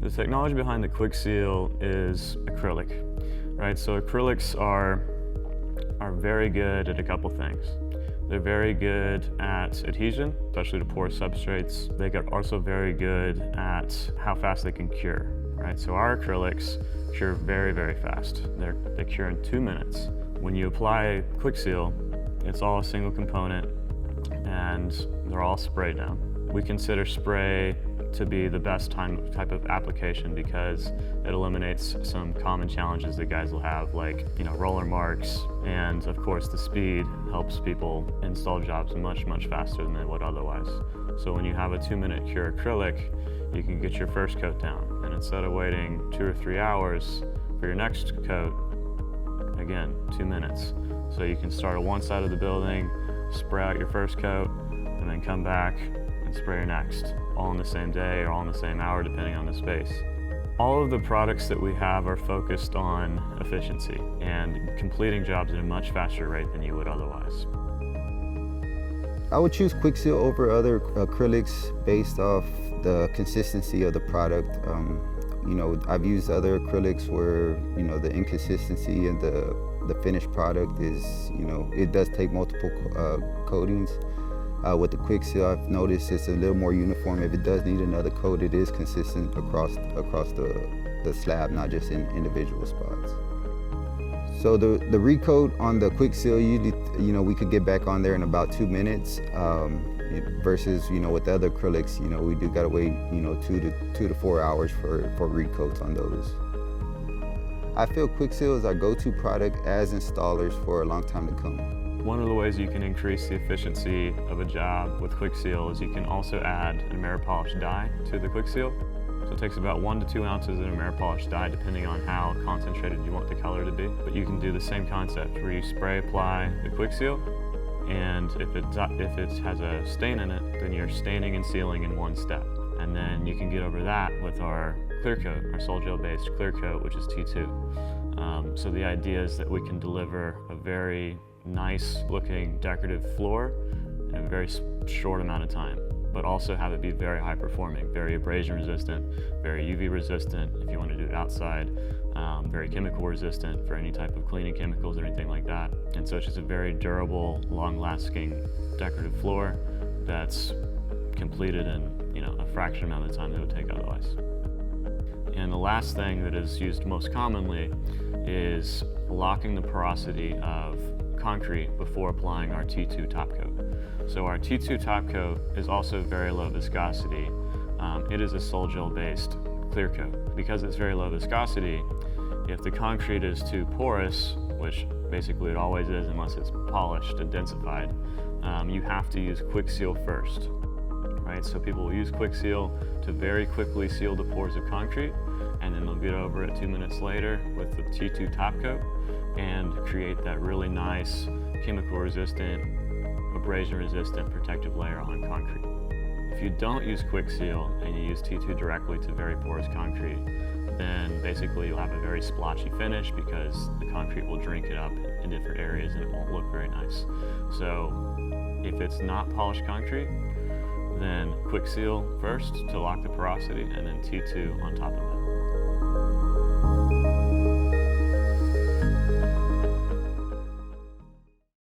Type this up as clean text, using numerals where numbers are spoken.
The technology behind the Quick Seal is acrylic, right? So acrylics are very good at a couple things. They're very good at adhesion, especially to porous substrates. They are also very good at how fast they can cure, right? So our acrylics cure very, very fast. They cure in 2 minutes. When you apply Quick Seal, it's all a single component and they're all spray down. We consider spray to be the best type of application because it eliminates some common challenges that guys will have, like roller marks, and of course the speed helps people install jobs much faster than they would otherwise. So when you have a 2-minute cure acrylic, you can get your first coat down, and instead of waiting 2 or 3 hours for your next coat, again 2 minutes. So you can start at one side of the building, spray out your first coat, and then come back and spray your next, all in the same day or all in the same hour depending on the space. All of the products that we have are focused on efficiency and completing jobs at a much faster rate than you would otherwise. I would choose Quick Seal over other acrylics based off the consistency of the product. I've used other acrylics where the inconsistency in the finished product is, it does take multiple coatings. With the Quick Seal, I've noticed it's a little more uniform. If it does need another coat, it is consistent across the slab, not just in individual spots. So the recoat on the Quick Seal, usually, we could get back on there in about 2 minutes. Versus, with the other acrylics, we do gotta wait, 2 to 4 hours for recoats on those. I feel Quick Seal is our go-to product as installers for a long time to come. One of the ways you can increase the efficiency of a job with Quick Seal is you can also add an Ameripolish dye to the Quick Seal. So it takes about 1 to 2 ounces of Ameripolish dye depending on how concentrated you want the color to be. But you can do the same concept where you spray apply the Quick Seal, and if it has a stain in it, then you're staining and sealing in one step. And then you can get over that with our clear coat, our sol gel based clear coat, which is T2. So the idea is that we can deliver a very nice looking decorative floor in a very short amount of time, but also have it be very high performing, very abrasion resistant, very UV resistant if you want to do it outside, very chemical resistant for any type of cleaning chemicals or anything like that. And so it's just a very durable, long lasting decorative floor that's completed in a fraction amount of time that it would take otherwise. And the last thing that is used most commonly is locking the porosity of concrete before applying our T2 top coat. So our T2 top coat is also very low viscosity. It is a sol gel based clear coat. Because it's very low viscosity, if the concrete is too porous, which basically it always is unless it's polished and densified, you have to use Quick Seal first. Right? So people will use Quick Seal to very quickly seal the pores of concrete, and then they'll get over it 2 minutes later with the T2 top coat and create that really nice chemical resistant, abrasion resistant protective layer on concrete. If you don't use Quick Seal and you use T2 directly to very porous concrete, then basically you'll have a very splotchy finish because the concrete will drink it up in different areas and it won't look very nice. So if it's not polished concrete, then Quick Seal first to lock the porosity, and then T2 on top of that.